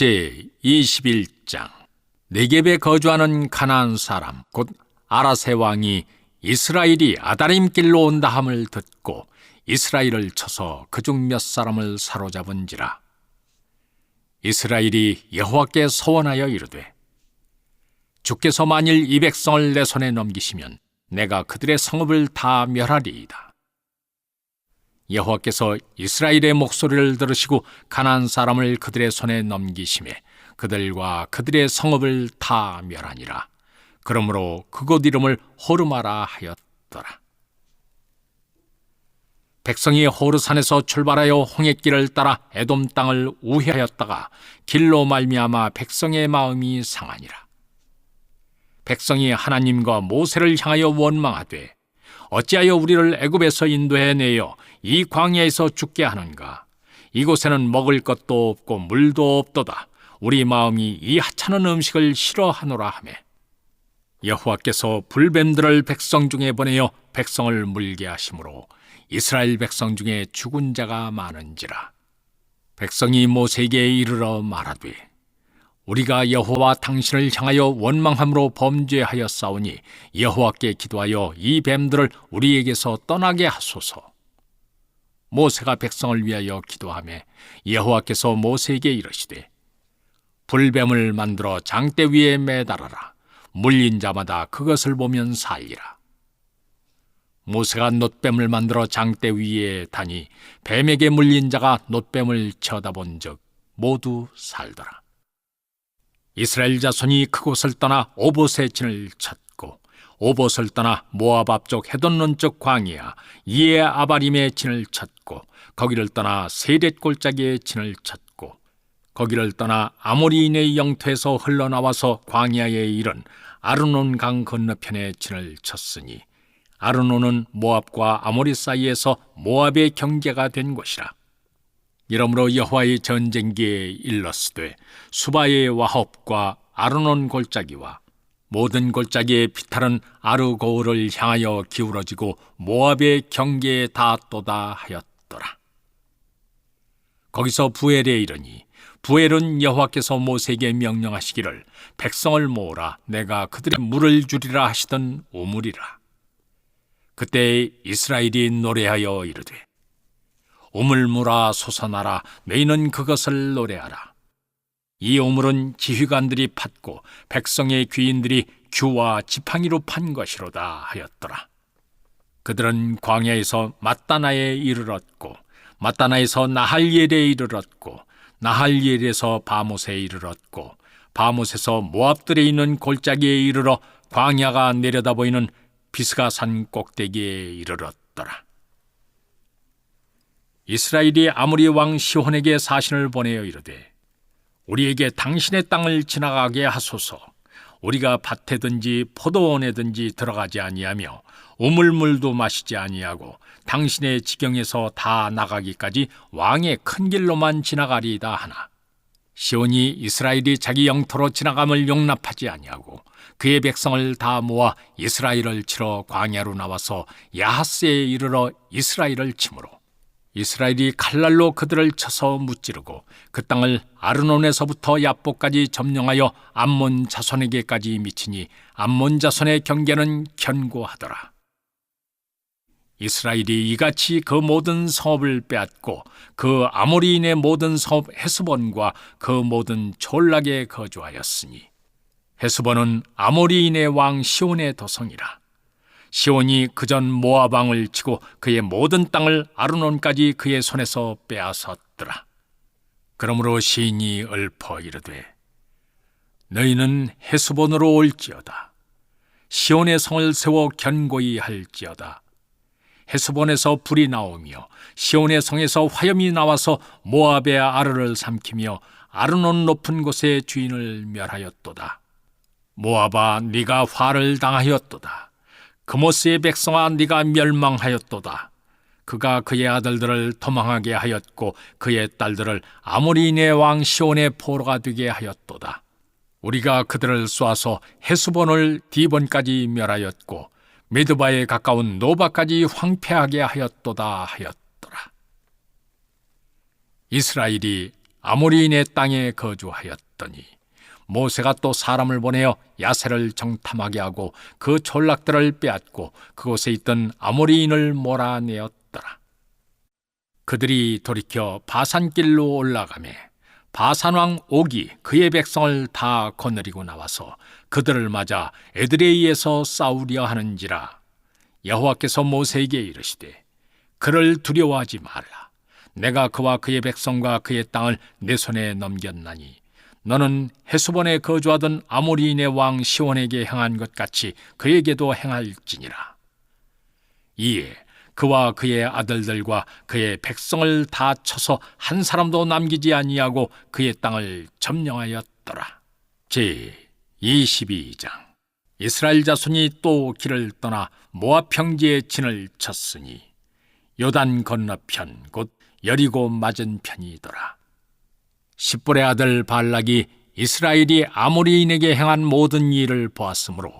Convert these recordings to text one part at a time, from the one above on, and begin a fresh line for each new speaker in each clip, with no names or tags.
제21장. 네겝에 거주하는 가나안 사람 곧 아라세 왕이 이스라엘이 아다림 길로 온다 함을 듣고 이스라엘을 쳐서 그중 몇 사람을 사로잡은지라. 이스라엘이 여호와께 서원하여 이르되, 주께서 만일 이 백성을 내 손에 넘기시면 내가 그들의 성읍을 다 멸하리이다. 여호와께서 이스라엘의 목소리를 들으시고 가나안 사람을 그들의 손에 넘기심에 그들과 그들의 성읍을 다 멸하니라. 그러므로 그곳 이름을 호르마라 하였더라. 백성이 호르산에서 출발하여 홍해길을 따라 에돔 땅을 우회하였다가 길로 말미암아 백성의 마음이 상하니라. 백성이 하나님과 모세를 향하여 원망하되, 어찌하여 우리를 애굽에서 인도해내어 이 광야에서 죽게 하는가? 이곳에는 먹을 것도 없고 물도 없도다. 우리 마음이 이 하찮은 음식을 싫어하노라 하매, 여호와께서 불뱀들을 백성 중에 보내어 백성을 물게 하심으로 이스라엘 백성 중에 죽은 자가 많은지라. 백성이 모세에게 이르러 말하되, 우리가 여호와 당신을 향하여 원망함으로 범죄하였사오니 여호와께 기도하여 이 뱀들을 우리에게서 떠나게 하소서. 모세가 백성을 위하여 기도하매 여호와께서 모세에게 이르시되, 불뱀을 만들어 장대 위에 매달아라. 물린 자마다 그것을 보면 살리라. 모세가 놋뱀을 만들어 장대 위에 다니 뱀에게 물린 자가 놋뱀을 쳐다본 적 모두 살더라. 이스라엘 자손이 그곳을 떠나 오봇의 진을 쳤고, 오봇을 떠나 모압 앞쪽 헤돈론 쪽 광야 이에 아바림의 진을 쳤고, 거기를 떠나 세렛 골짜기의 진을 쳤고, 거기를 떠나 아모리인의 영토에서 흘러나와서 광야에 이른 아르논 강 건너편의 진을 쳤으니, 아르논은 모압과 아모리 사이에서 모압의 경계가 된 곳이라. 이러므로 여호와의 전쟁기에 일렀으되, 수바의 와헙과 아르논 골짜기와 모든 골짜기의 비탈은 아르고울을 향하여 기울어지고 모압의 경계에 닿았도다 하였더라. 거기서 부엘에 이르니, 부엘은 여호와께서 모세에게 명령하시기를 백성을 모으라, 내가 그들의 물을 주리라 하시던 우물이라. 그때 이스라엘이 노래하여 이르되, 우물물아 솟아나라, 너희는 그것을 노래하라. 이 우물은 지휘관들이 팠고 백성의 귀인들이 규와 지팡이로 판 것이로다 하였더라. 그들은 광야에서 맞다나에 이르렀고, 맞다나에서 나할엘에 이르렀고, 나할엘에서 바못에 이르렀고, 바못에서 모압들에 있는 골짜기에 이르러 광야가 내려다 보이는 비스가산 꼭대기에 이르렀더라. 이스라엘이 아모리 왕 시혼에게 사신을 보내어 이르되, 우리에게 당신의 땅을 지나가게 하소서. 우리가 밭에든지 포도원에든지 들어가지 아니하며 우물물도 마시지 아니하고 당신의 지경에서 다 나가기까지 왕의 큰 길로만 지나가리이다 하나, 시온이 이스라엘이 자기 영토로 지나감을 용납하지 아니하고 그의 백성을 다 모아 이스라엘을 치러 광야로 나와서 야하스에 이르러 이스라엘을 치므로 이스라엘이 칼날로 그들을 쳐서 무찌르고 그 땅을 아르논에서부터 야복까지 점령하여 암몬 자손에게까지 미치니 암몬 자손의 경계는 견고하더라. 이스라엘이 이같이 그 모든 성읍을 빼앗고 그 아모리인의 모든 성읍 헤스본과 그 모든 졸락에 거주하였으니, 헤스본은 아모리인의 왕 시온의 도성이라. 시온이 그전 모압 왕을 치고 그의 모든 땅을 아르논까지 그의 손에서 빼앗았더라. 그러므로 시인이 읊어 이르되, 너희는 헤스본으로 올지어다. 시온의 성을 세워 견고히 할지어다. 헤스본에서 불이 나오며 시온의 성에서 화염이 나와서 모압의 아르를 삼키며 아르논 높은 곳의 주인을 멸하였도다. 모압아, 네가 화를 당하였도다. 그모스의 백성아, 네가 멸망하였도다. 그가 그의 아들들을 도망하게 하였고 그의 딸들을 아모리인의 왕 시온의 포로가 되게 하였도다. 우리가 그들을 쏘아서 헤스본을 디본까지 멸하였고 메드바에 가까운 노바까지 황폐하게 하였도다 하였더라. 이스라엘이 아모리인의 땅에 거주하였더니 모세가 또 사람을 보내어 야세를 정탐하게 하고 그 촌락들을 빼앗고 그곳에 있던 아모리인을 몰아내었더라. 그들이 돌이켜 바산길로 올라가매 바산왕 옥이 그의 백성을 다 거느리고 나와서 그들을 맞아 에드레이에서 싸우려 하는지라. 여호와께서 모세에게 이르시되 그를 두려워하지 말라. 내가 그와 그의 백성과 그의 땅을 내 손에 넘겼나니 너는 헤스본에 거주하던 아모리인의 왕 시온에게 행한 것 같이 그에게도 행할지니라. 이에 그와 그의 아들들과 그의 백성을 다 쳐서 한 사람도 남기지 아니하고 그의 땅을 점령하였더라. 제22장. 이스라엘 자손이 또 길을 떠나 모압 평지에 진을 쳤으니 요단 건너편 곧 여리고 맞은편이더라. 십볼의 아들 발락이 이스라엘이 아모리인에게 행한 모든 일을 보았으므로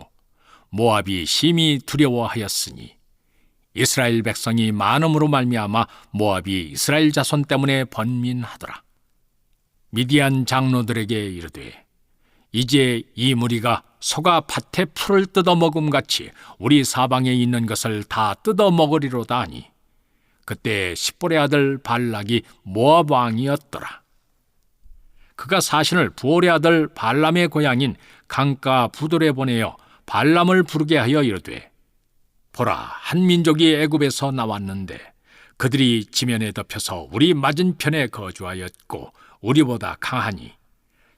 모압이 심히 두려워하였으니 이스라엘 백성이 많음으로 말미암아 모압이 이스라엘 자손 때문에 번민하더라. 미디안 장로들에게 이르되 이제 이 무리가 소가 밭에 풀을 뜯어먹음같이 우리 사방에 있는 것을 다 뜯어먹으리로다 하니 그때 십볼의 아들 발락이 모압 왕이었더라. 그가 사신을 부올의 아들 발람의 고향인 강가 부돌에 보내어 발람을 부르게 하여 이르되 보라, 한 민족이 애굽에서 나왔는데 그들이 지면에 덮여서 우리 맞은편에 거주하였고 우리보다 강하니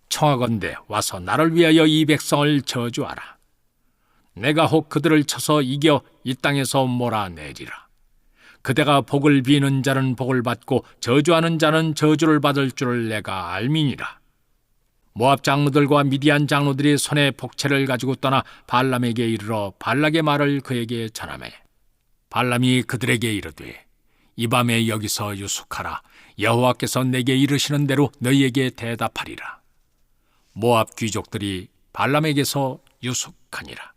청하건대 와서 나를 위하여 이 백성을 저주하라. 내가 혹 그들을 쳐서 이겨 이 땅에서 몰아내리라. 그대가 복을 비는 자는 복을 받고 저주하는 자는 저주를 받을 줄을 내가 알미니라. 모압 장로들과 미디안 장로들이 손에 복채를 가지고 떠나 발람에게 이르러 발락의 말을 그에게 전하매 발람이 그들에게 이르되 이 밤에 여기서 유숙하라. 여호와께서 내게 이르시는 대로 너희에게 대답하리라. 모압 귀족들이 발람에게서 유숙하니라.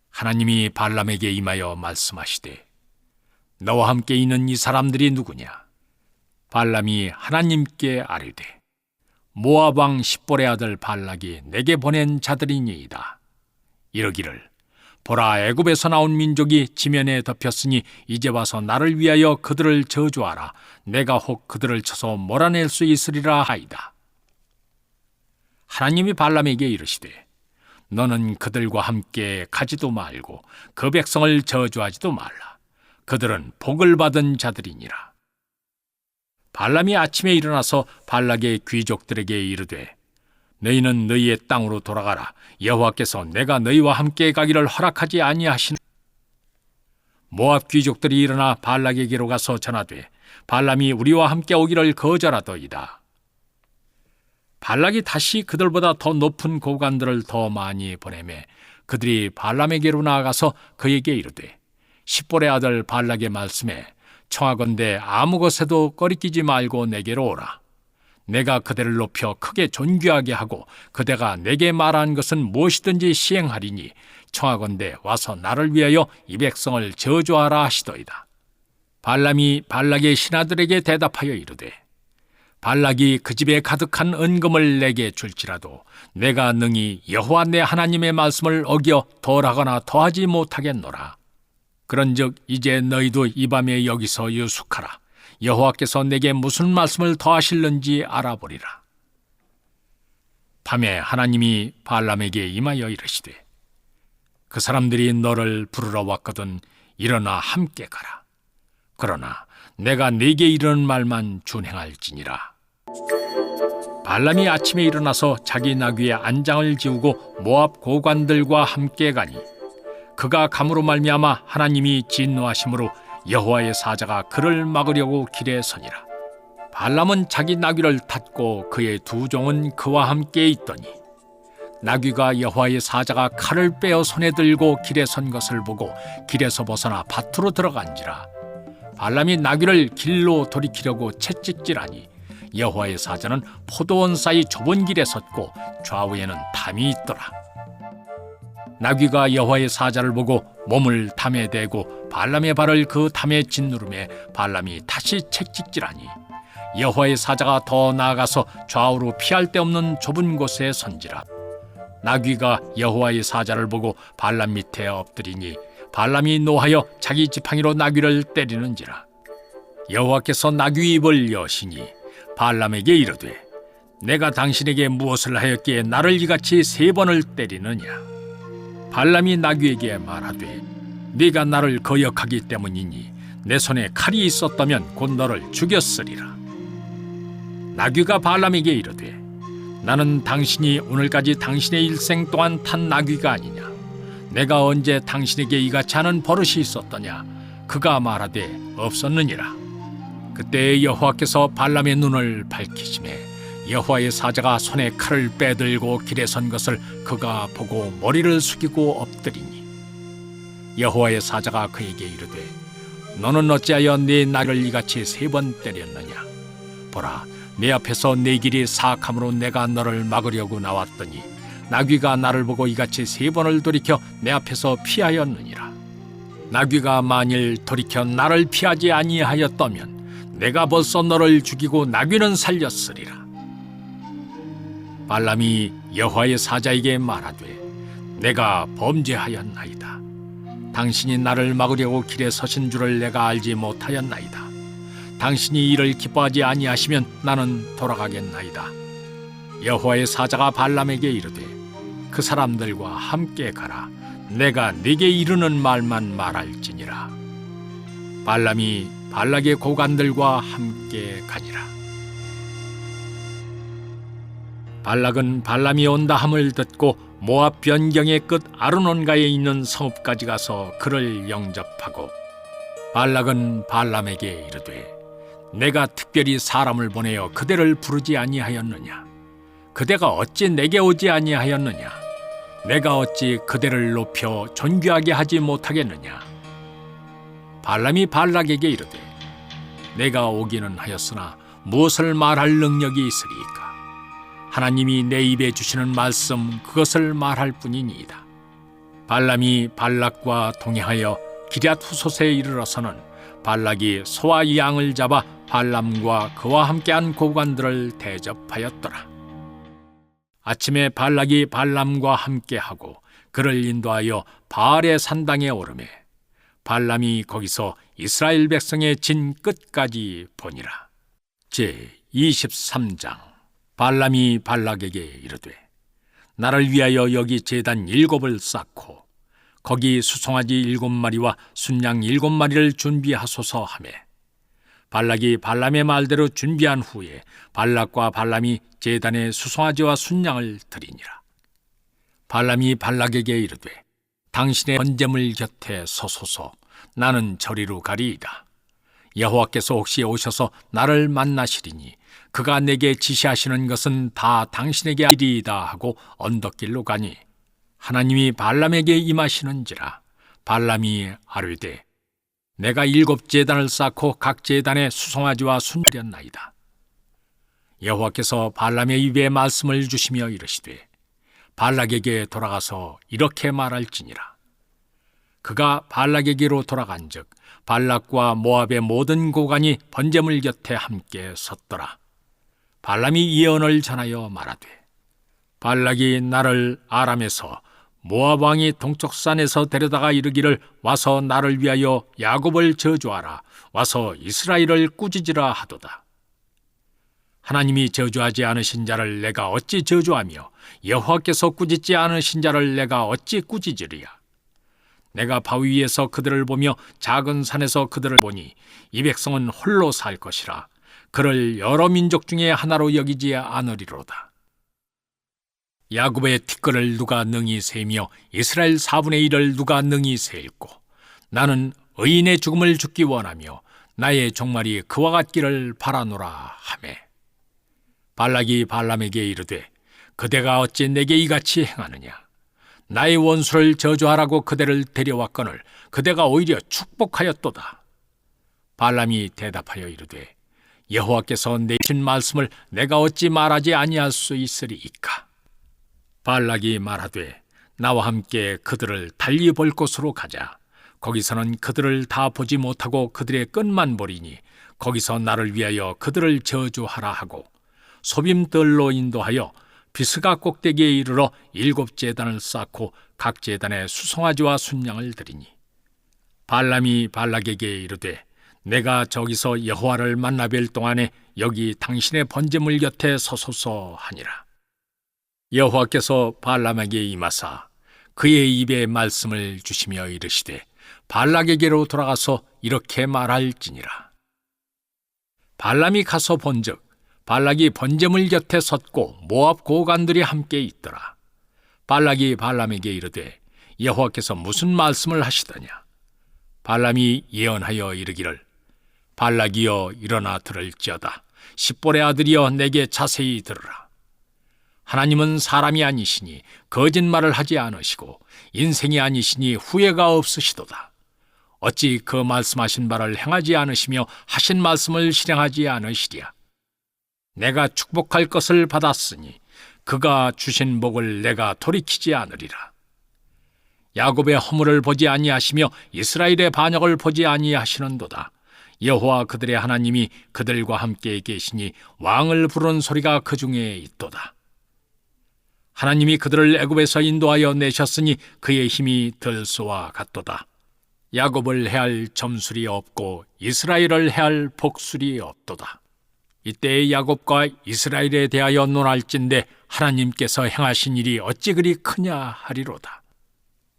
하나님이 발람에게 임하여 말씀하시되 너와 함께 있는 이 사람들이 누구냐? 발람이 하나님께 아뢰되 모압 왕 십볼의 아들 발락이 내게 보낸 자들이니이다. 이르기를 보라, 애굽에서 나온 민족이 지면에 덮였으니 이제 와서 나를 위하여 그들을 저주하라. 내가 혹 그들을 쳐서 몰아낼 수 있으리라 하이다. 하나님이 발람에게 이르시되 너는 그들과 함께 가지도 말고 그 백성을 저주하지도 말라. 그들은 복을 받은 자들이니라. 발람이 아침에 일어나서 발락의 귀족들에게 이르되 너희는 너희의 땅으로 돌아가라. 여호와께서 내가 너희와 함께 가기를 허락하지 아니하시나. 모압 귀족들이 일어나 발락에게로 가서 전하되 발람이 우리와 함께 오기를 거절하더이다. 발락이 다시 그들보다 더 높은 고관들을 더 많이 보내매 그들이 발람에게로 나아가서 그에게 이르되 십볼의 아들 발락의 말씀에 청하건대 아무 것에도 꺼리끼지 말고 내게로 오라. 내가 그대를 높여 크게 존귀하게 하고 그대가 내게 말한 것은 무엇이든지 시행하리니 청하건대 와서 나를 위하여 이 백성을 저주하라 하시더이다. 발람이 발락의 신하들에게 대답하여 이르되 발락이 그 집에 가득한 은금을 내게 줄지라도 내가 능히 여호와 내 하나님의 말씀을 어겨 덜하거나 더하지 못하겠노라. 그런즉 이제 너희도 이 밤에 여기서 유숙하라. 여호와께서 내게 무슨 말씀을 더하실는지 알아보리라. 밤에 하나님이 발람에게 임하여 이르시되 그 사람들이 너를 부르러 왔거든 일어나 함께 가라. 그러나 내가 네게 이르는 말만 준행할지니라. 발람이 아침에 일어나서 자기 나귀의 안장을 지우고 모압 고관들과 함께 가니 그가 감으로 말미암아 하나님이 진노하심으로 여호와의 사자가 그를 막으려고 길에 서니라. 발람은 자기 나귀를 탔고 그의 두 종은 그와 함께 있더니 나귀가 여호와의 사자가 칼을 빼어 손에 들고 길에 선 것을 보고 길에서 벗어나 밭으로 들어간지라. 발람이 나귀를 길로 돌이키려고 채찍질하니 여호와의 사자는 포도원 사이 좁은 길에 섰고 좌우에는 담이 있더라. 나귀가 여호와의 사자를 보고 몸을 담에 대고 발람의 발을 그 담에 짓누르매 발람이 다시 채찍질하니 여호와의 사자가 더 나아가서 좌우로 피할 데 없는 좁은 곳에 선지라. 나귀가 여호와의 사자를 보고 발람 밑에 엎드리니 발람이 노하여 자기 지팡이로 나귀를 때리는지라. 여호와께서 나귀 입을 여시니 발람에게 이르되 내가 당신에게 무엇을 하였기에 나를 이같이 3번을 때리느냐. 발람이 나귀에게 말하되 네가 나를 거역하기 때문이니 내 손에 칼이 있었다면 곧 너를 죽였으리라. 나귀가 발람에게 이르되 나는 당신이 오늘까지 당신의 일생 동안 탄 나귀가 아니냐. 내가 언제 당신에게 이같이 하는 버릇이 있었더냐. 그가 말하되 없었느니라. 그때 여호와께서 발람의 눈을 밝히시매 여호와의 사자가 손에 칼을 빼들고 길에 선 것을 그가 보고 머리를 숙이고 엎드리니 여호와의 사자가 그에게 이르되 너는 어찌하여 네 나귀를 이같이 3번 때렸느냐. 보라, 내 앞에서 내 길이 사악함으로 내가 너를 막으려고 나왔더니 나귀가 나를 보고 이같이 3번을 돌이켜 내 앞에서 피하였느니라. 나귀가 만일 돌이켜 나를 피하지 아니하였다면 내가 벌써 너를 죽이고 나귀는 살렸으리라. 발람이 여호와의 사자에게 말하되 내가 범죄하였나이다. 당신이 나를 막으려고 길에 서신 줄을 내가 알지 못하였나이다. 당신이 이를 기뻐하지 아니하시면 나는 돌아가겠나이다. 여호와의 사자가 발람에게 이르되 그 사람들과 함께 가라. 내가 네게 이르는 말만 말할지니라. 발람이 발락의 고관들과 함께 가니라. 발락은 발람이 온다 함을 듣고 모압 변경의 끝 아르논가에 있는 성읍까지 가서 그를 영접하고 발락은 발람에게 이르되 내가 특별히 사람을 보내어 그대를 부르지 아니하였느냐. 그대가 어찌 내게 오지 아니하였느냐. 내가 어찌 그대를 높여 존귀하게 하지 못하겠느냐. 발람이 발락에게 이르되 내가 오기는 하였으나 무엇을 말할 능력이 있으리까. 하나님이 내 입에 주시는 말씀 그것을 말할 뿐이니이다. 발람이 발락과 동행하여 기럇 후솥에 이르러서는 발락이 소와 양을 잡아 발람과 그와 함께한 고관들을 대접하였더라. 아침에 발락이 발람과 함께하고 그를 인도하여 바알의 산당에 오르매 발람이 거기서 이스라엘 백성의 진 끝까지 보니라. 제23장. 발람이 발락에게 이르되 나를 위하여 여기 제단 7을 쌓고 거기 수송아지 7마리와 순양 7마리를 준비하소서 하매 발락이 발람의 말대로 준비한 후에 발락과 발람이 제단에 수송아지와 순양을 드리니라. 발람이 발락에게 이르되 당신의 번제물 곁에 서소서. 나는 저리로 가리이다. 여호와께서 혹시 오셔서 나를 만나시리니 그가 내게 지시하시는 것은 다 당신에게 이리이다 하고 언덕길로 가니 하나님이 발람에게 임하시는지라. 발람이 아뢰되 내가 7제단을 쌓고 각 제단에 수송아지와 순렸나이다. 여호와께서 발람의 입에 말씀을 주시며 이르시되 발락에게 돌아가서 이렇게 말할지니라. 그가 발락에게로 돌아간즉 발락과 모압의 모든 고관이 번제물 곁에 함께 섰더라. 발람이 예언을 전하여 말하되 발락이 나를 아람에서 모압 왕이 동쪽 산에서 데려다가 이르기를 와서 나를 위하여 야곱을 저주하라. 와서 이스라엘을 꾸짖으라 하도다. 하나님이 저주하지 않으신 자를 내가 어찌 저주하며 여호와께서 꾸짖지 않으신 자를 내가 어찌 꾸짖으리야. 내가 바위 위에서 그들을 보며 작은 산에서 그들을 보니 이 백성은 홀로 살 것이라. 그를 여러 민족 중에 하나로 여기지 않으리로다. 야곱의 티끌을 누가 능히 세며 이스라엘 4분의 1을 누가 능히 세일꼬. 나는 의인의 죽음을 죽기 원하며 나의 종말이 그와 같기를 바라노라 하매 발락이 발람에게 이르되 그대가 어찌 내게 이같이 행하느냐. 나의 원수를 저주하라고 그대를 데려왔거늘 그대가 오히려 축복하였도다. 발람이 대답하여 이르되 여호와께서 내신 말씀을 내가 어찌 말하지 아니할 수 있으리이까. 발락이 말하되 나와 함께 그들을 달리 볼 곳으로 가자. 거기서는 그들을 다 보지 못하고 그들의 끝만 보리니 거기서 나를 위하여 그들을 저주하라 하고 소빔들로 인도하여 비스가 꼭대기에 이르러 7제단을 쌓고 각 제단에 수송아지와 순양을 드리니 발람이 발락에게 이르되 내가 저기서 여호와를 만나 뵐 동안에 여기 당신의 번제물 곁에 서소서 하니라. 여호와께서 발람에게 임하사 그의 입에 말씀을 주시며 이르시되 발락에게로 돌아가서 이렇게 말할지니라. 발람이 가서 본즉 발락이 번제물 곁에 섰고 모압 고관들이 함께 있더라. 발락이 발람에게 이르되 여호와께서 무슨 말씀을 하시더냐. 발람이 예언하여 이르기를 발락이여 일어나 들을지어다. 십볼의 아들이여 내게 자세히 들으라. 하나님은 사람이 아니시니 거짓말을 하지 않으시고 인생이 아니시니 후회가 없으시도다. 어찌 그 말씀하신 바를 행하지 않으시며 하신 말씀을 실행하지 않으시랴. 내가 축복할 것을 받았으니 그가 주신 복을 내가 돌이키지 않으리라. 야곱의 허물을 보지 아니하시며 이스라엘의 반역을 보지 아니하시는도다. 여호와 그들의 하나님이 그들과 함께 계시니 왕을 부르는 소리가 그 중에 있도다. 하나님이 그들을 애굽에서 인도하여 내셨으니 그의 힘이 들소와 같도다. 야곱을 해할 점술이 없고 이스라엘을 해할 복술이 없도다. 이때의 야곱과 이스라엘에 대하여 논할진대 하나님께서 행하신 일이 어찌 그리 크냐 하리로다.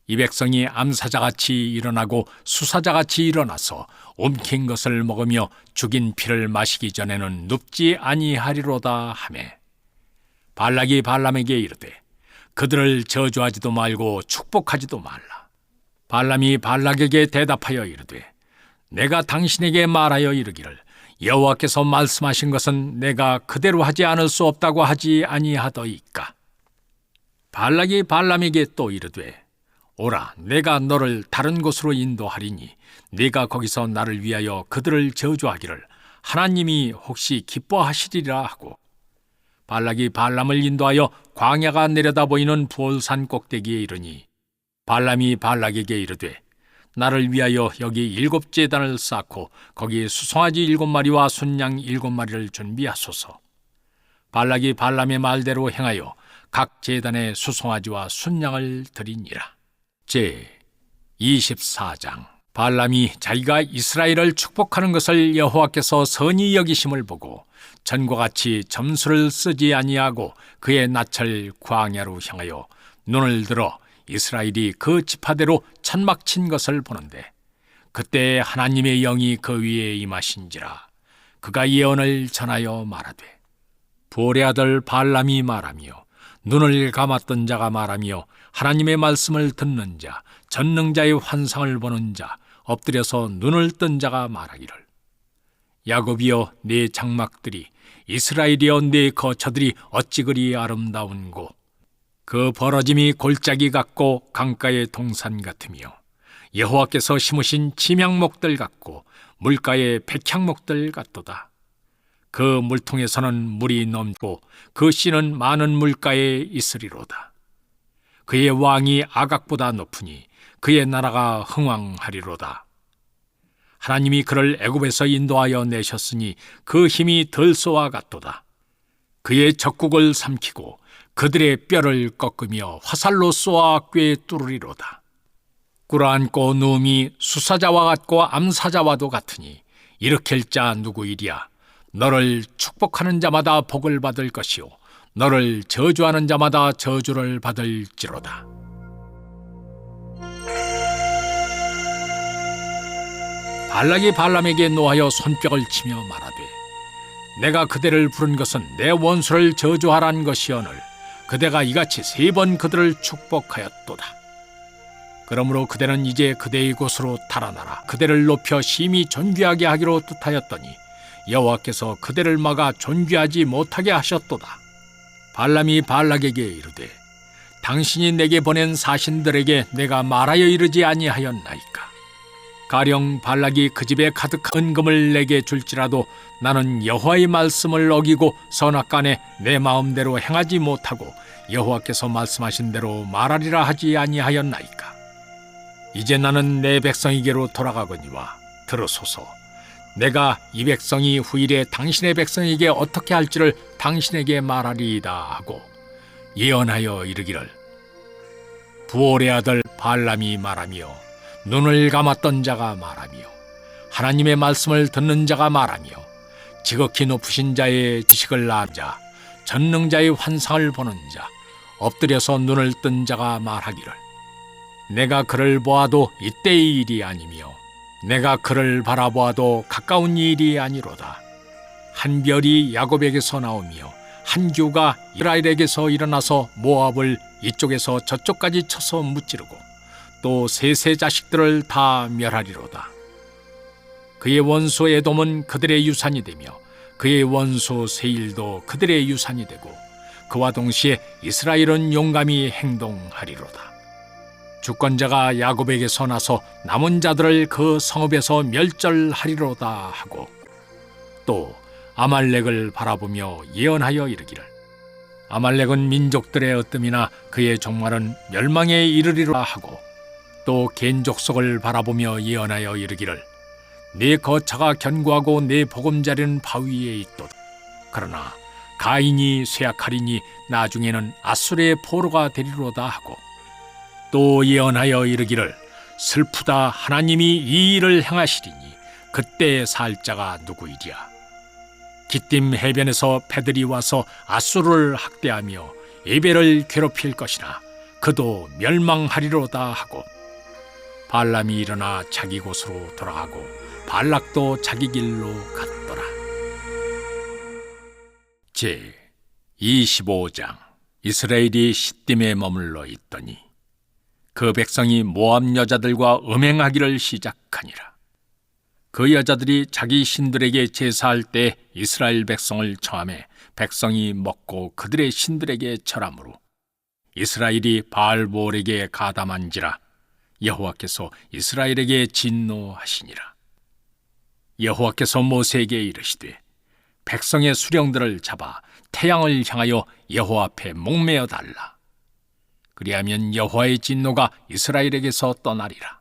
이 백성이 암사자같이 일어나고 수사자같이 일어나서 옮긴 것을 먹으며 죽인 피를 마시기 전에는 눕지 아니하리로다 하매 발락이 발람에게 이르되 그들을 저주하지도 말고 축복하지도 말라. 발람이 발락에게 대답하여 이르되 내가 당신에게 말하여 이르기를 여호와께서 말씀하신 것은 내가 그대로 하지 않을 수 없다고 하지 아니하더이까. 발락이 발람에게 또 이르되 오라 내가 너를 다른 곳으로 인도하리니 네가 거기서 나를 위하여 그들을 저주하기를 하나님이 혹시 기뻐하시리라 하고 발락이 발람을 인도하여 광야가 내려다 보이는 부올산 꼭대기에 이르니 발람이 발락에게 이르되 나를 위하여 여기 7제단을 쌓고 거기에 수송아지 7마리와 순양 7마리를 준비하소서. 발락이 발람의 말대로 행하여 각 제단에 수송아지와 순양을 드리니라. 제 24장. 발람이 자기가 이스라엘을 축복하는 것을 여호와께서 선히 여기심을 보고 전과 같이 점수를 쓰지 아니하고 그의 낯을 광야로 향하여 눈을 들어 이스라엘이 그 지파대로 천막 친 것을 보는데 그때 하나님의 영이 그 위에 임하신지라. 그가 예언을 전하여 말하되 볼의 아들 발람이 말하며 눈을 감았던 자가 말하며 하나님의 말씀을 듣는 자 전능자의 환상을 보는 자 엎드려서 눈을 뜬 자가 말하기를 야곱이여 네 장막들이 이스라엘이여 네 거처들이 어찌 그리 아름다운고 그 벌어짐이 골짜기 같고 강가의 동산 같으며 여호와께서 심으신 침향목들 같고 물가의 백향목들 같도다. 그 물통에서는 물이 넘고 그 씨는 많은 물가에 있으리로다. 그의 왕이 아각보다 높으니 그의 나라가 흥왕하리로다. 하나님이 그를 애굽에서 인도하여 내셨으니 그 힘이 들소와 같도다. 그의 적국을 삼키고 그들의 뼈를 꺾으며 화살로 쏘아 꿰뚫으리로다. 꿇어앉고 누움이 수사자와 같고 암사자와도 같으니 일으킬 자 누구이랴. 너를 축복하는 자마다 복을 받을 것이요 너를 저주하는 자마다 저주를 받을지로다. 발락이 발람에게 노하여 손뼉을 치며 말하되 내가 그대를 부른 것은 내 원수를 저주하라는 것이오늘 그대가 이같이 3번 그들을 축복하였도다. 그러므로 그대는 이제 그대의 곳으로 달아나라. 그대를 높여 심히 존귀하게 하기로 뜻하였더니 여호와께서 그대를 막아 존귀하지 못하게 하셨도다. 발람이 발락에게 이르되 당신이 내게 보낸 사신들에게 내가 말하여 이르지 아니하였나이까. 가령 발락이 그 집에 가득한 은금을 내게 줄지라도 나는 여호와의 말씀을 어기고 선악간에 내 마음대로 행하지 못하고 여호와께서 말씀하신 대로 말하리라 하지 아니하였나이까. 이제 나는 내 백성에게로 돌아가거니와 들으소서. 내가 이 백성이 후일에 당신의 백성에게 어떻게 할지를 당신에게 말하리이다 하고 예언하여 이르기를, 부올의 아들 발람이 말하며 눈을 감았던 자가 말하며 하나님의 말씀을 듣는 자가 말하며 지극히 높으신 자의 지식을 아는 자, 전능자의 환상을 보는 자, 엎드려서 눈을 뜬 자가 말하기를, 내가 그를 보아도 이때의 일이 아니며 내가 그를 바라보아도 가까운 일이 아니로다. 한 별이 야곱에게서 나오며 한 규가 이스라엘에게서 일어나서 모압을 이쪽에서 저쪽까지 쳐서 무찌르고 또 셋의 자식들을 다 멸하리로다. 그의 원수 에돔은 그들의 유산이 되며 그의 원수 세일도 그들의 유산이 되고 그와 동시에 이스라엘은 용감히 행동하리로다. 주권자가 야곱에게서 나서 남은 자들을 그 성읍에서 멸절하리로다 하고 또 아말렉을 바라보며 예언하여 이르기를, 아말렉은 민족들의 으뜸이나 그의 종말은 멸망에 이르리라 하고 또 겐 족속을 바라보며 예언하여 이르기를, 내 거처가 견고하고 내 보금자리는 바위에 있도다. 그러나 가인이 쇠약하리니 나중에는 아수르의 포로가 되리로다 하고 또 예언하여 이르기를, 슬프다, 하나님이 이 일을 행하시리니 그때 살 자가 누구이랴. 기띔 해변에서 배들이 와서 아수르를 학대하며 에벨을 괴롭힐 것이나 그도 멸망하리로다 하고 발람이 일어나 자기 곳으로 돌아가고 발락도 자기 길로 갔더라. 제 25장. 이스라엘이 시딤에 머물러 있더니 그 백성이 모압 여자들과 음행하기를 시작하니라. 그 여자들이 자기 신들에게 제사할 때 이스라엘 백성을 청하매 백성이 먹고 그들의 신들에게 절하므로 이스라엘이 바알볼에게 가담한지라 여호와께서 이스라엘에게 진노하시니라. 여호와께서 모세에게 이르시되, 백성의 수령들을 잡아 태양을 향하여 여호와 앞에 목매어 달라. 그리하면 여호와의 진노가 이스라엘에게서 떠나리라.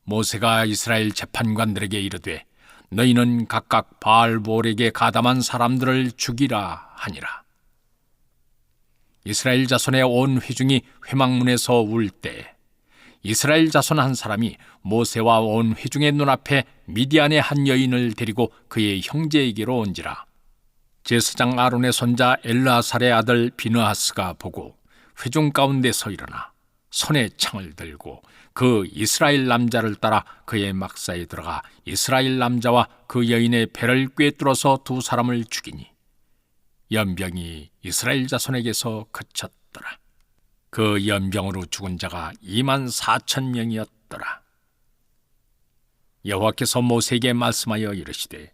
모세가 이스라엘 재판관들에게 이르되, 너희는 각각 바알볼에게 가담한 사람들을 죽이라 하니라. 이스라엘 자손의 온 회중이 회막문에서 울 때 이스라엘 자손 한 사람이 모세와 온 회중의 눈앞에 미디안의 한 여인을 데리고 그의 형제에게로 온지라. 제사장 아론의 손자 엘르아살의 아들 비느하스가 보고 회중 가운데서 일어나 손에 창을 들고 그 이스라엘 남자를 따라 그의 막사에 들어가 이스라엘 남자와 그 여인의 배를 꿰뚫어서 두 사람을 죽이니 연병이 이스라엘 자손에게서 그쳤더라. 그 연병으로 죽은 자가 24,000명이었더라. 여호와께서 모세에게 말씀하여 이르시되,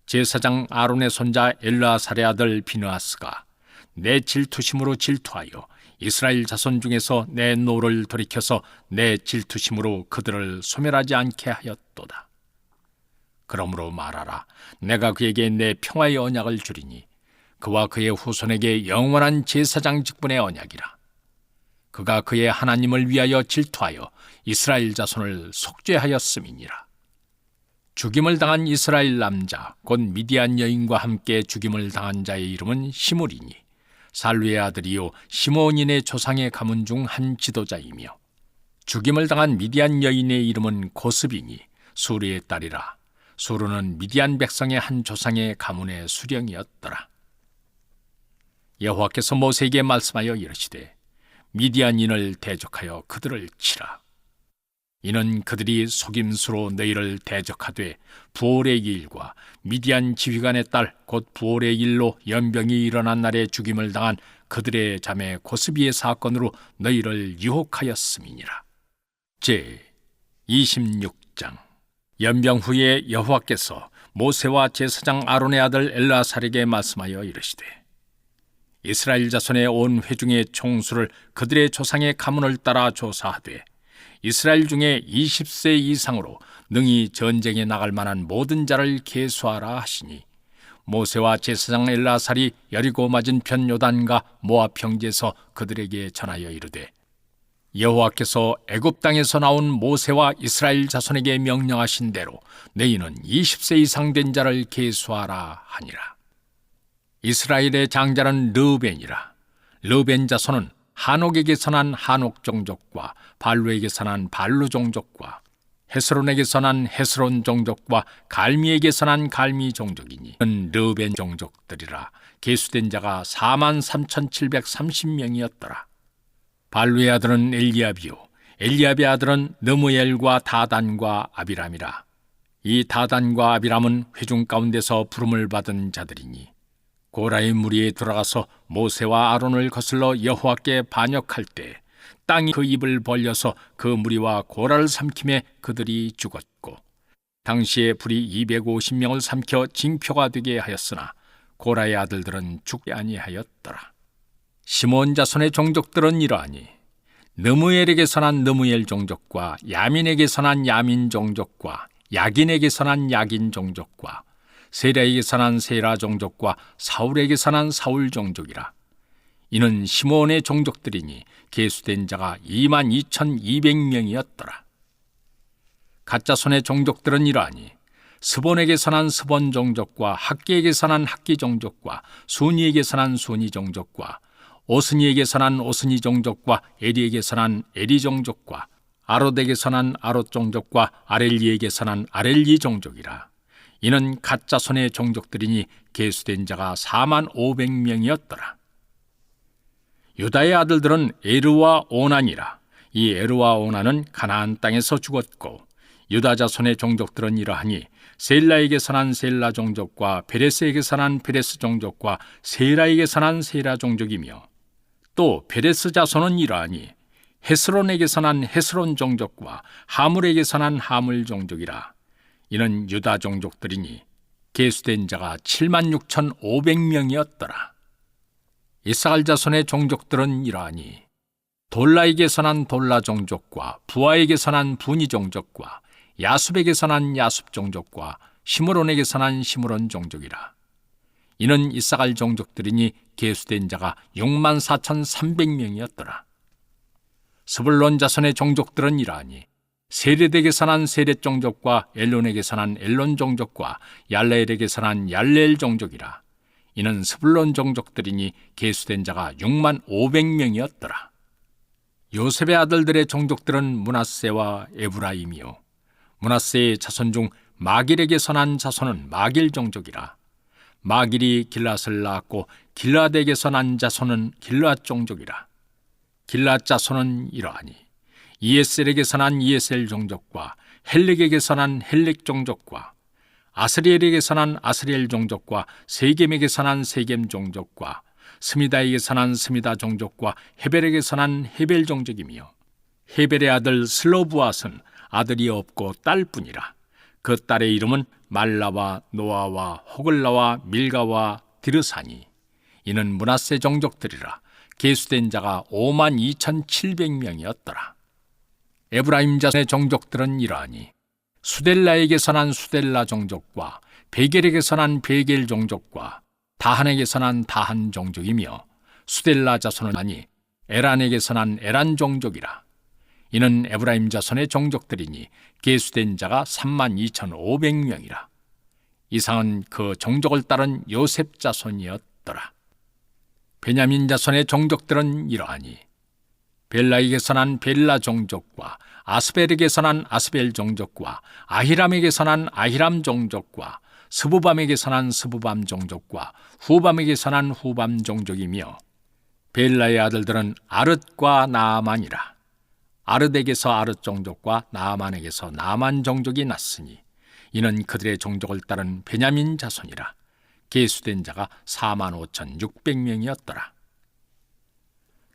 제사장 아론의 손자 엘르아살의 아들 비느하스가 내 질투심으로 질투하여 이스라엘 자손 중에서 내 노를 돌이켜서 내 질투심으로 그들을 소멸하지 않게 하였도다. 그러므로 말하라. 내가 그에게 내 평화의 언약을 주리니 그와 그의 후손에게 영원한 제사장 직분의 언약이라. 그가 그의 하나님을 위하여 질투하여 이스라엘 자손을 속죄하였음이니라. 죽임을 당한 이스라엘 남자 곧 미디안 여인과 함께 죽임을 당한 자의 이름은 시므리니 살루의 아들이요 시므온인의 조상의 가문 중 한 지도자이며, 죽임을 당한 미디안 여인의 이름은 고스비니 수르의 딸이라. 수르는 미디안 백성의 한 조상의 가문의 수령이었더라. 여호와께서 모세에게 말씀하여 이르시되, 미디안인을 대적하여 그들을 치라. 이는 그들이 속임수로 너희를 대적하되 부올의 일과 미디안 지휘관의 딸 곧 부올의 일로 연병이 일어난 날에 죽임을 당한 그들의 자매 고스비의 사건으로 너희를 유혹하였음이니라. 제 26장. 연병 후에 여호와께서 모세와 제사장 아론의 아들 엘르아살에게 말씀하여 이르시되, 이스라엘 자손의 온 회중의 총수를 그들의 조상의 가문을 따라 조사하되 이스라엘 중에 20세 이상으로 능히 전쟁에 나갈 만한 모든 자를 계수하라 하시니, 모세와 제사장 엘르아살이 여리고 맞은편 요단과 모압 평지에서 그들에게 전하여 이르되, 여호와께서 애굽 땅에서 나온 모세와 이스라엘 자손에게 명령하신 대로 너희는 20세 이상 된 자를 계수하라 하니라. 이스라엘의 장자는 르우벤이라. 르우벤 자손은 하녹에게서 난 하녹 종족과 발루에게서 난 발루 종족과 헤스론에게서 난 헤스론 종족과 갈미에게서 난 갈미 종족이니 이는 르우벤 종족들이라. 계수된 자가 43,730명이었더라. 발루의 아들은 엘리압이요 엘리압의 아들은 느무엘과 다단과 아비람이라. 이 다단과 아비람은 회중 가운데서 부름을 받은 자들이니 고라의 무리에 들어가서 모세와 아론을 거슬러 여호와께 반역할 때 땅이 그 입을 벌려서 그 무리와 고라를 삼킴에 그들이 죽었고, 당시에 불이 250명을 삼켜 징표가 되게 하였으나 고라의 아들들은 죽지 아니하였더라. 시몬 자손의 종족들은 이러하니 느무엘에게서 난 느무엘 종족과 야민에게서 난 야민 종족과 야긴에게서 난 야긴 종족과 세라에게서 난 세라 종족과 사울에게서 난 사울 종족이라. 이는 시몬의 종족들이니 계수된 자가 22,200명이었더라. 갓자손의 종족들은 이러하니 스본에게서 난 스본 종족과 학기에게서 난 학기 종족과 순이에게서 난 순이 종족과 오스니에게서 난 오스니 종족과 에리에게서 난 에리 종족과 아롯에게서 난 아롯 종족과 아렐리에게서 난 아렐리 종족이라. 이는 갓자손의 종족들이니 계수된 자가 45,000명이었더라. 유다의 아들들은 에르와 오난이라. 이 에르와 오난은 가나안 땅에서 죽었고, 유다 자손의 종족들은 이러하니 셀라에게서 난 셀라 종족과 베레스에게서 난 베레스 종족과 세라에게서 난 세라 종족이며, 또 베레스 자손은 이러하니 헤스론에게서 난 헤스론 종족과 하물에게서 난 하물 종족이라. 이는 유다 종족들이니 계수된 자가 76,500명이었더라. 이스라엘 자손의 종족들은 이러하니 돌라에게서 난 돌라 종족과 부하에게서 난 부니 종족과 야숲에게서 난 야숲 종족과 시므론에게서 난 시므론 종족이라. 이는 이스라엘 종족들이니 계수된 자가 64,300명이었더라. 스불론 자손의 종족들은 이러하니 세렛에게서 난 세렛 종족과 엘론에게서 난 엘론 종족과 얄레엘에게서 난 얄레엘 종족이라. 이는 스불론 종족들이니 계수된 자가 65,000명이었더라. 요셉의 아들들의 종족들은 므낫세와 에브라임이요 므낫세의 자손 중 마길에게서 난 자손은 마길 종족이라. 마길이 길앗을 낳았고 길앗에게서 난 자손은 길앗 종족이라. 길앗 자손은 이러하니 이에셀에게서 난 이에셀 종족과 헬렉에게서 난 헬렉 종족과 아스리엘에게서 난 아스리엘 종족과 세겜에게서 난 세겜 종족과 스미다에게서 난 스미다 종족과 헤벨에게서 난 헤벨 종족이며, 헤벨의 아들 슬로브앗은 아들이 없고 딸뿐이라. 그 딸의 이름은 말라와 노아와 호글라와 밀가와 디르사니. 이는 므낫세 종족들이라. 계수된 자가 52,700명이었더라. 에브라임 자손의 종족들은 이러하니 수델라에게서 난 수델라 종족과 베겔에게서 난 베겔 종족과 다한에게서 난 다한 종족이며, 수델라 자손은 아니 에란에게서 난 에란 종족이라. 이는 에브라임 자손의 종족들이니 계수된 자가 32,500명이라. 이상은 그 종족을 따른 요셉 자손이었더라. 베냐민 자손의 종족들은 이러하니 벨라에게서 난 벨라 종족과 아스벨에게서 난 아스벨 종족과 아히람에게서 난 아히람 종족과 스부밤에게서 난 스부밤 종족과 후밤에게서 난 후밤 종족이며, 벨라의 아들들은 아릇과 나아만이라. 아릇에게서 아릇 종족과 나아만에게서 나아만 종족이 났으니 이는 그들의 종족을 따른 베냐민 자손이라. 계수된 자가 45,600명이었더라.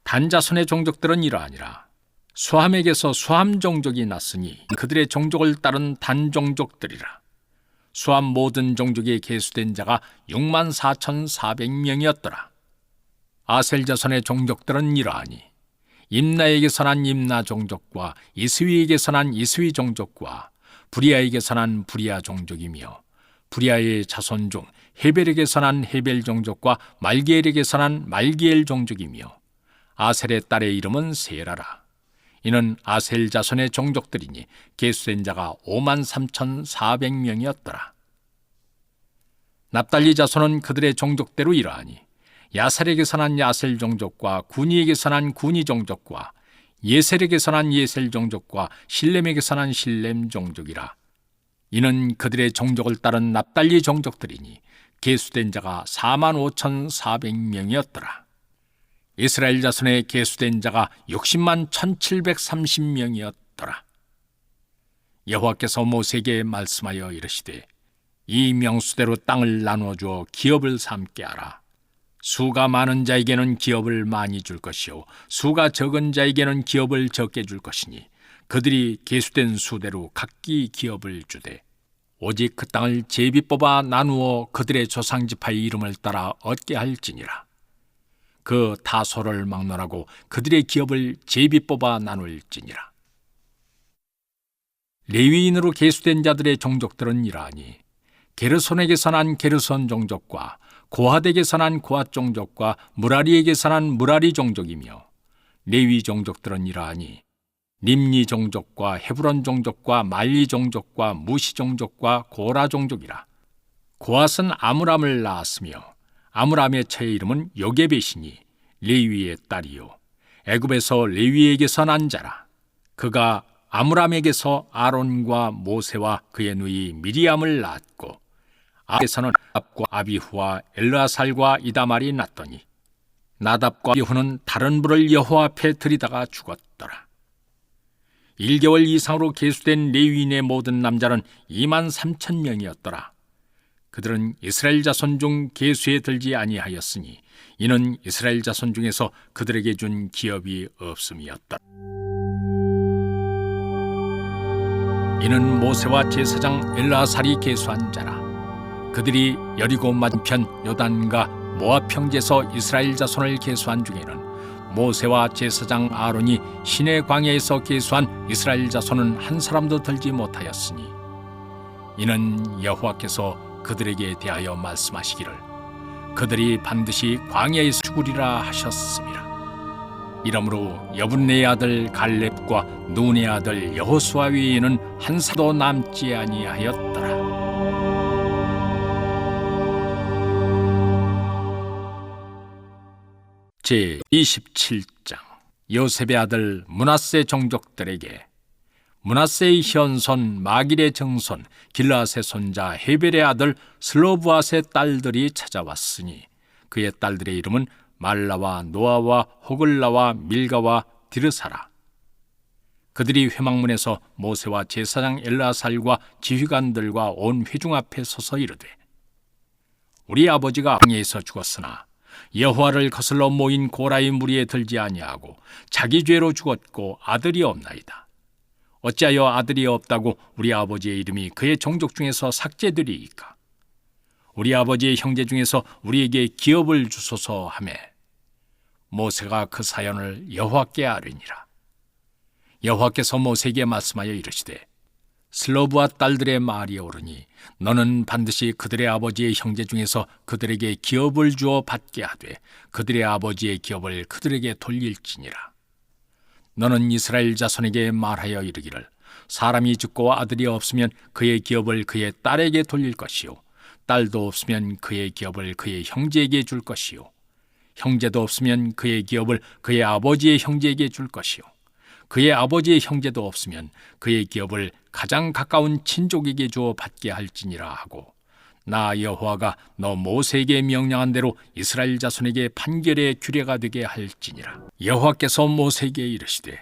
단 자손의 종족들은 이러하니라. 수함에게서 수함 종족이 났으니 그들의 종족을 따른 단 종족들이라. 수함 모든 종족에 계수된 자가 64,400명이었더라. 아셀 자손의 종족들은 이러하니 임나에게서 난 임나 종족과 이스위에게서 난 이스위 종족과 부리아에게서 난 부리아 종족이며, 부리아의 자손 중 헤벨에게서 난 헤벨 종족과 말기엘에게서 난 말기엘 종족이며, 아셀의 딸의 이름은 세라라. 이는 아셀 자손의 종족들이니 계수된 자가 53,400명이었더라. 납달리 자손은 그들의 종족대로 이러하니 야셀에게서 난 야셀 종족과 구니에게서 난 구니 종족과 예셀에게서 난 예셀 종족과 실렘에게서 난 실렘 종족이라. 이는 그들의 종족을 따른 납달리 종족들이니 계수된 자가 45,400명이었더라. 이스라엘 자손의 계수된 자가 60만 1,730명이었더라. 여호와께서 모세에게 말씀하여 이르시되 이 명수대로 땅을 나누어 주어 기업을 삼게 하라. 수가 많은 자에게는 기업을 많이 줄 것이요 수가 적은 자에게는 기업을 적게 줄 것이니 그들이 계수된 수대로 각기 기업을 주되 오직 그 땅을 제비 뽑아 나누어 그들의 조상 지파의 이름을 따라 얻게 할지니라. 그 다소를 막론하고 그들의 기업을 제비 뽑아 나눌지니라. 레위인으로 계수된 자들의 종족들은 이러하니 게르손에게서 난 게르손 종족과 고핫에게서 난 고핫 종족과 무라리에게서 난 무라리 종족이며 레위 종족들은 이러하니 림니 종족과 헤브론 종족과 말리 종족과 무시 종족과 고라 종족이라. 고핫은 아므람을 낳았으며 아므람의 처의 이름은 요게벳이니 레위의 딸이요 애굽에서 레위에게서 난 자라. 그가 아므람에게서 아론과 모세와 그의 누이 미리암을 낳았고 아에서는 나답과 아비후와 엘르아살과 이다말이 낳더니 나답과 아비후는 다른 불을 여호와 앞에 들이다가 죽었더라. 1개월 이상으로 계수된 레위인의 모든 남자는 23,000명이었더라. 그들은 이스라엘 자손 중 계수에 들지 아니하였으니 이는 이스라엘 자손 중에서 그들에게 준 기업이 없음이었다. 이는 모세와 제사장 엘르아살이 계수한 자라. 그들이 여리고 맞은편 요단과 모압 평지에서 이스라엘 자손을 계수한 중에는 모세와 제사장 아론이 시내 광야에서 계수한 이스라엘 자손은 한 사람도 들지 못하였으니 이는 여호와께서 그들에게 대하여 말씀하시기를 그들이 반드시 광야에서 죽으리라 하셨습니다. 이러므로 여분네의 아들 갈렙과 눈의 아들 여호수아 외에는 한 사도 남지 아니하였더라. 제27장 요셉의 아들 므낫세 종족들에게 므낫세의 현손 마길의 정손 길라앗의 손자 헤벨의 아들 슬로브앗의 딸들이 찾아왔으니 그의 딸들의 이름은 말라와 노아와 호글라와 밀가와 디르사라. 그들이 회막문에서 모세와 제사장 엘르아살과 지휘관들과 온 회중 앞에 서서 이르되 우리 아버지가 광야에서 죽었으나 여호와를 거슬러 모인 고라의 무리에 들지 아니하고 자기 죄로 죽었고 아들이 없나이다. 어찌하여 아들이 없다고 우리 아버지의 이름이 그의 종족 중에서 삭제되리이까? 우리 아버지의 형제 중에서 우리에게 기업을 주소서 하매 모세가 그 사연을 여호와께 아뢰니라. 여호와께서 모세에게 말씀하여 이르시되 슬로브와 딸들의 말이 옳으니 너는 반드시 그들의 아버지의 형제 중에서 그들에게 기업을 주어 받게 하되 그들의 아버지의 기업을 그들에게 돌릴지니라. 너는 이스라엘 자손에게 말하여 이르기를 사람이 죽고 아들이 없으면 그의 기업을 그의 딸에게 돌릴 것이요 딸도 없으면 그의 기업을 그의 형제에게 줄 것이요 형제도 없으면 그의 기업을 그의 아버지의 형제에게 줄 것이요 그의 아버지의 형제도 없으면 그의 기업을 가장 가까운 친족에게 주어 받게 할지니라 하고 나 여호와가 너 모세에게 명령한 대로 이스라엘 자손에게 판결의 규례가 되게 할지니라. 여호와께서 모세에게 이르시되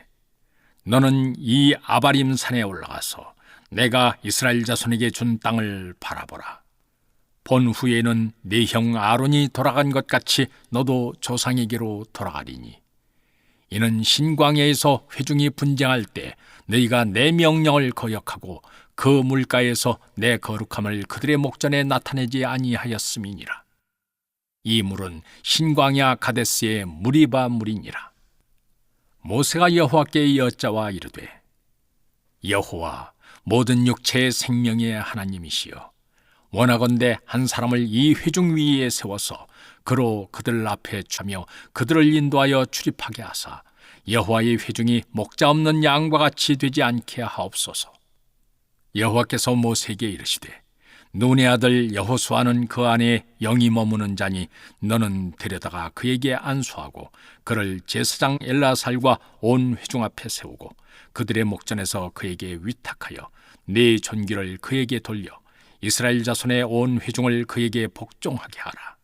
너는 이 아바림 산에 올라가서 내가 이스라엘 자손에게 준 땅을 바라보라. 본 후에는 네 형 아론이 돌아간 것 같이 너도 조상에게로 돌아가리니 이는 신광야에서 회중이 분쟁할 때 너희가 내 명령을 거역하고 그 물가에서 내 거룩함을 그들의 목전에 나타내지 아니하였음이니라. 이 물은 신광야 가데스의 무리바 물이니라. 모세가 여호와께 여짜와 이르되 여호와 모든 육체의 생명의 하나님이시여 원하건대 한 사람을 이 회중 위에 세워서 그로 그들 앞에 차며 그들을 인도하여 출입하게 하사 여호와의 회중이 목자 없는 양과 같이 되지 않게 하옵소서. 여호와께서 모세에게 이르시되 눈의 아들 여호수아는 그 안에 영이 머무는 자니 너는 데려다가 그에게 안수하고 그를 제사장 엘라살과 온 회중 앞에 세우고 그들의 목전에서 그에게 위탁하여 네 존귀를 그에게 돌려 이스라엘 자손의 온 회중을 그에게 복종하게 하라.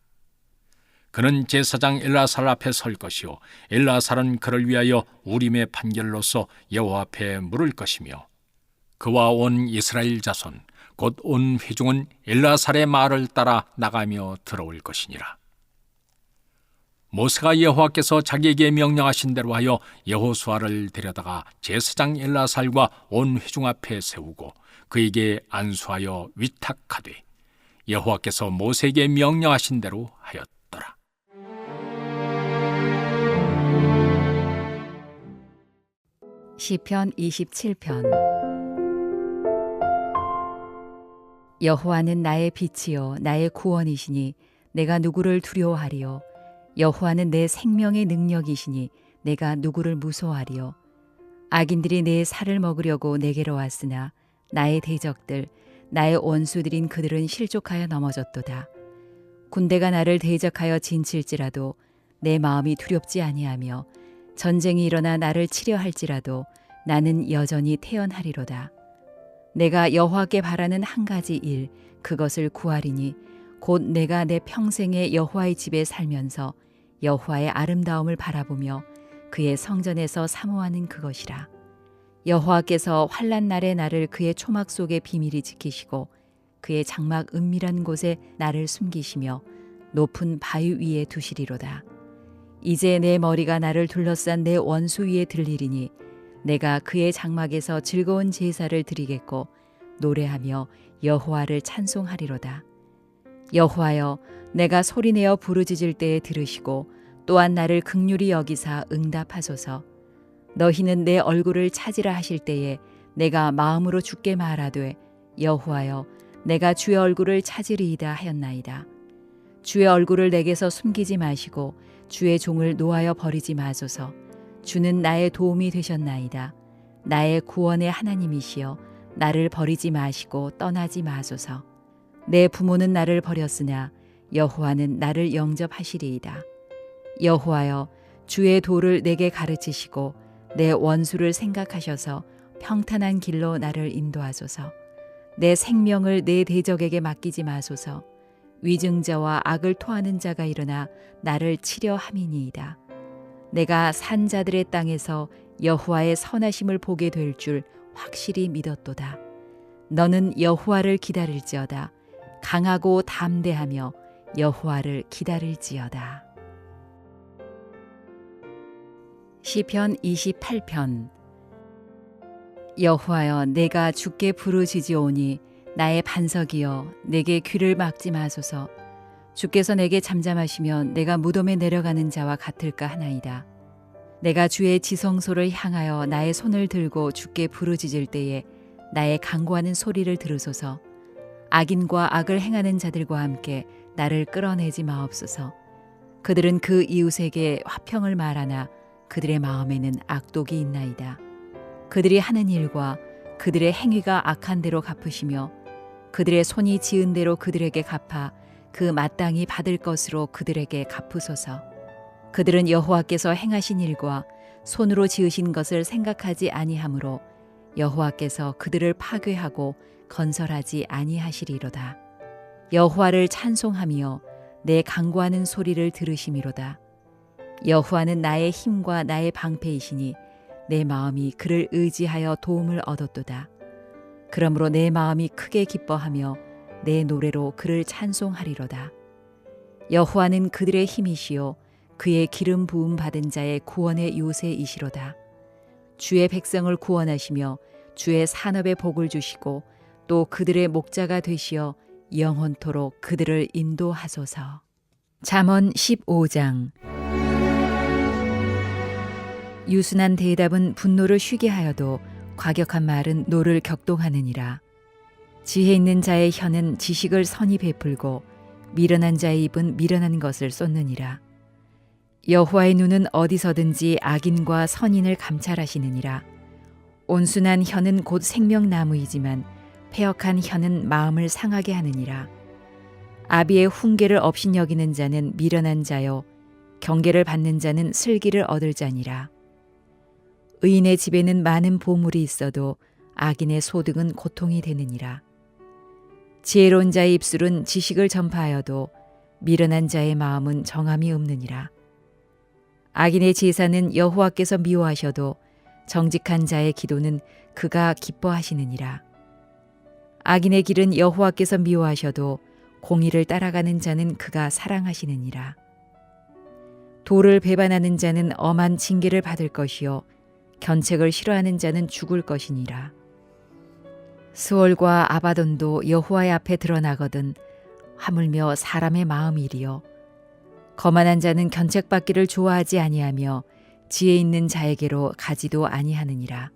그는 제사장 엘라살 앞에 설 것이요 엘라살은 그를 위하여 우림의 판결로서 여호와 앞에 물을 것이며 그와 온 이스라엘 자손 곧 온 회중은 엘라살의 말을 따라 나가며 들어올 것이니라. 모세가 여호와께서 자기에게 명령하신 대로 하여 여호수아를 데려다가 제사장 엘라살과 온 회중 앞에 세우고 그에게 안수하여 위탁하되 여호와께서 모세에게 명령하신 대로 하였더라.
시편 27편. 여호와는 나의 빛이요 나의 구원이시니 내가 누구를 두려워하리요. 여호와는 내 생명의 능력이시니 내가 누구를 무서워하리요. 악인들이 내 살을 먹으려고 내게로 왔으나 나의 대적들 나의 원수들인 그들은 실족하여 넘어졌도다. 군대가 나를 대적하여 진칠지라도 내 마음이 두렵지 아니하며 전쟁이 일어나 나를 치려 할지라도 나는 여전히 태연하리로다. 내가 여호와께 바라는 한 가지 일 그것을 구하리니 곧 내가 내 평생에 여호와의 집에 살면서 여호와의 아름다움을 바라보며 그의 성전에서 사모하는 그것이라. 여호와께서 환난 날에 나를 그의 초막 속에 비밀히 지키시고 그의 장막 은밀한 곳에 나를 숨기시며 높은 바위 위에 두시리로다. 이제 내 머리가 나를 둘러싼 내 원수 위에 들리리니 내가 그의 장막에서 즐거운 제사를 드리겠고 노래하며 여호와를 찬송하리로다. 여호와여, 내가 소리내어 부르짖을 때에 들으시고 또한 나를 긍휼히 여기사 응답하소서. 너희는 내 얼굴을 찾으라 하실 때에 내가 마음으로 주께 말하되 여호와여, 내가 주의 얼굴을 찾으리이다 하였나이다. 주의 얼굴을 내게서 숨기지 마시고 주의 종을 노하여 버리지 마소서. 주는 나의 도움이 되셨나이다. 나의 구원의 하나님이시여 나를 버리지 마시고 떠나지 마소서. 내 부모는 나를 버렸으나 여호와는 나를 영접하시리이다. 여호와여, 주의 도를 내게 가르치시고 내 원수를 생각하셔서 평탄한 길로 나를 인도하소서. 내 생명을 내 대적에게 맡기지 마소서. 위증자와 악을 토하는 자가 일어나 나를 치려 함이니이다. 내가 산자들의 땅에서 여호와의 선하심을 보게 될 줄 확실히 믿었도다. 너는 여호와를 기다릴지어다. 강하고 담대하며 여호와를 기다릴지어다. 시편 28편. 여호와여, 내가 주께 부르짖으오니 나의 반석이여 내게 귀를 막지 마소서. 주께서 내게 잠잠하시면 내가 무덤에 내려가는 자와 같을까 하나이다. 내가 주의 지성소를 향하여 나의 손을 들고 주께 부르짖을 때에 나의 간구하는 소리를 들으소서. 악인과 악을 행하는 자들과 함께 나를 끌어내지 마옵소서. 그들은 그 이웃에게 화평을 말하나 그들의 마음에는 악독이 있나이다. 그들이 하는 일과 그들의 행위가 악한 대로 갚으시며 그들의 손이 지은 대로 그들에게 갚아 그 마땅히 받을 것으로 그들에게 갚으소서. 그들은 여호와께서 행하신 일과 손으로 지으신 것을 생각하지 아니하므로 여호와께서 그들을 파괴하고 건설하지 아니하시리로다. 여호와를 찬송하며 내 간구하는 소리를 들으심이로다. 여호와는 나의 힘과 나의 방패이시니 내 마음이 그를 의지하여 도움을 얻었도다. 그러므로 내 마음이 크게 기뻐하며 내 노래로 그를 찬송하리로다. 여호와는 그들의 힘이시요 그의 기름 부음 받은 자의 구원의 요새이시로다. 주의 백성을 구원하시며 주의 산업에 복을 주시고 또 그들의 목자가 되시어 영원토록 그들을 인도하소서. 잠언 15장. 유순한 대답은 분노를 쉬게 하여도 과격한 말은 노를 격동하느니라. 지혜 있는 자의 혀는 지식을 선히 베풀고 미련한 자의 입은 미련한 것을 쏟느니라. 여호와의 눈은 어디서든지 악인과 선인을 감찰하시느니라. 온순한 혀는 곧 생명나무이지만 패역한 혀는 마음을 상하게 하느니라. 아비의 훈계를 업신여기는 자는 미련한 자요 경계를 받는 자는 슬기를 얻을 자니라. 의인의 집에는 많은 보물이 있어도 악인의 소득은 고통이 되느니라. 지혜로운 자의 입술은 지식을 전파하여도 미련한 자의 마음은 정함이 없느니라. 악인의 제사는 여호와께서 미워하셔도 정직한 자의 기도는 그가 기뻐하시느니라. 악인의 길은 여호와께서 미워하셔도 공의를 따라가는 자는 그가 사랑하시느니라. 도를 배반하는 자는 엄한 징계를 받을 것이요 견책을 싫어하는 자는 죽을 것이니라. 스월과 아바돈도 여호와의 앞에 드러나거든 하물며 사람의 마음이리요. 거만한 자는 견책받기를 좋아하지 아니하며 지혜 있는 자에게로 가지도 아니하느니라.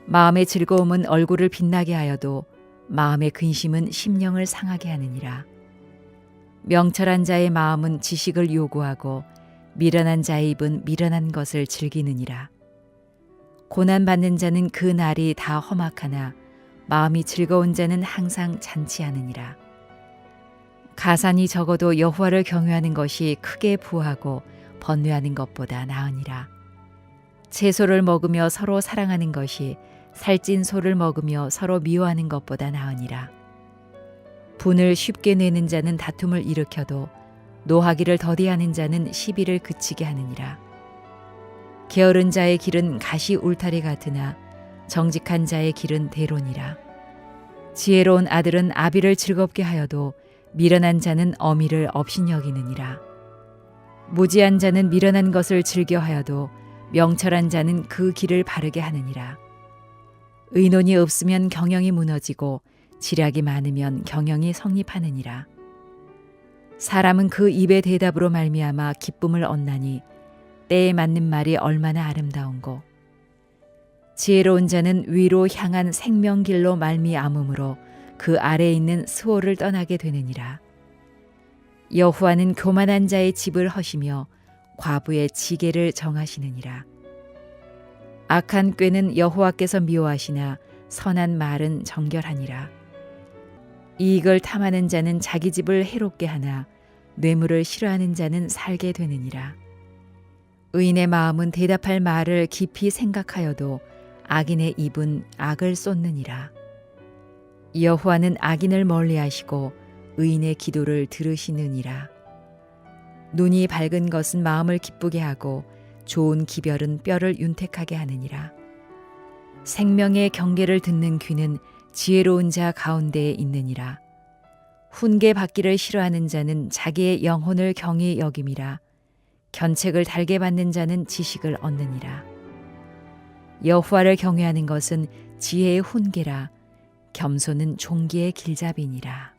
마음의 즐거움은 얼굴을 빛나게 하여도 마음의 근심은 심령을 상하게 하느니라. 명철한 자의 마음은 지식을 요구하고 미련한 자의 입은 미련한 것을 즐기느니라. 고난받는 자는 그 날이 다 험악하나 마음이 즐거운 자는 항상 잔치하느니라. 가산이 적어도 여호와를 경외하는 것이 크게 부하고 번뇌하는 것보다 나으니라. 채소를 먹으며 서로 사랑하는 것이 살찐 소를 먹으며 서로 미워하는 것보다 나으니라. 분을 쉽게 내는 자는 다툼을 일으켜도 노하기를 더디하는 자는 시비를 그치게 하느니라. 게으른 자의 길은 가시 울타리 같으나 정직한 자의 길은 대론이라. 지혜로운 아들은 아비를 즐겁게 하여도 미련한 자는 어미를 업신여기느니라. 무지한 자는 미련한 것을 즐겨하여도 명철한 자는 그 길을 바르게 하느니라. 의논이 없으면 경영이 무너지고 지략이 많으면 경영이 성립하느니라. 사람은 그 입의 대답으로 말미암아 기쁨을 얻나니 때에 맞는 말이 얼마나 아름다운고. 지혜로운 자는 위로 향한 생명길로 말미암음으로 그 아래에 있는 스올을 떠나게 되느니라. 여호와는 교만한 자의 집을 허시며 과부의 지게를 정하시느니라. 악한 꾀는 여호와께서 미워하시나 선한 말은 정결하니라. 이익을 탐하는 자는 자기 집을 해롭게 하나 뇌물을 싫어하는 자는 살게 되느니라. 의인의 마음은 대답할 말을 깊이 생각하여도 악인의 입은 악을 쏟느니라. 여호와는 악인을 멀리하시고 의인의 기도를 들으시느니라. 눈이 밝은 것은 마음을 기쁘게 하고 좋은 기별은 뼈를 윤택하게 하느니라. 생명의 경계를 듣는 귀는 지혜로운 자 가운데에 있느니라. 훈계 받기를 싫어하는 자는 자기의 영혼을 경히 여김이라. 견책을 달게 받는 자는 지식을 얻느니라. 여호와를 경외하는 것은 지혜의 훈계라. 겸손은 종기의 길잡이니라.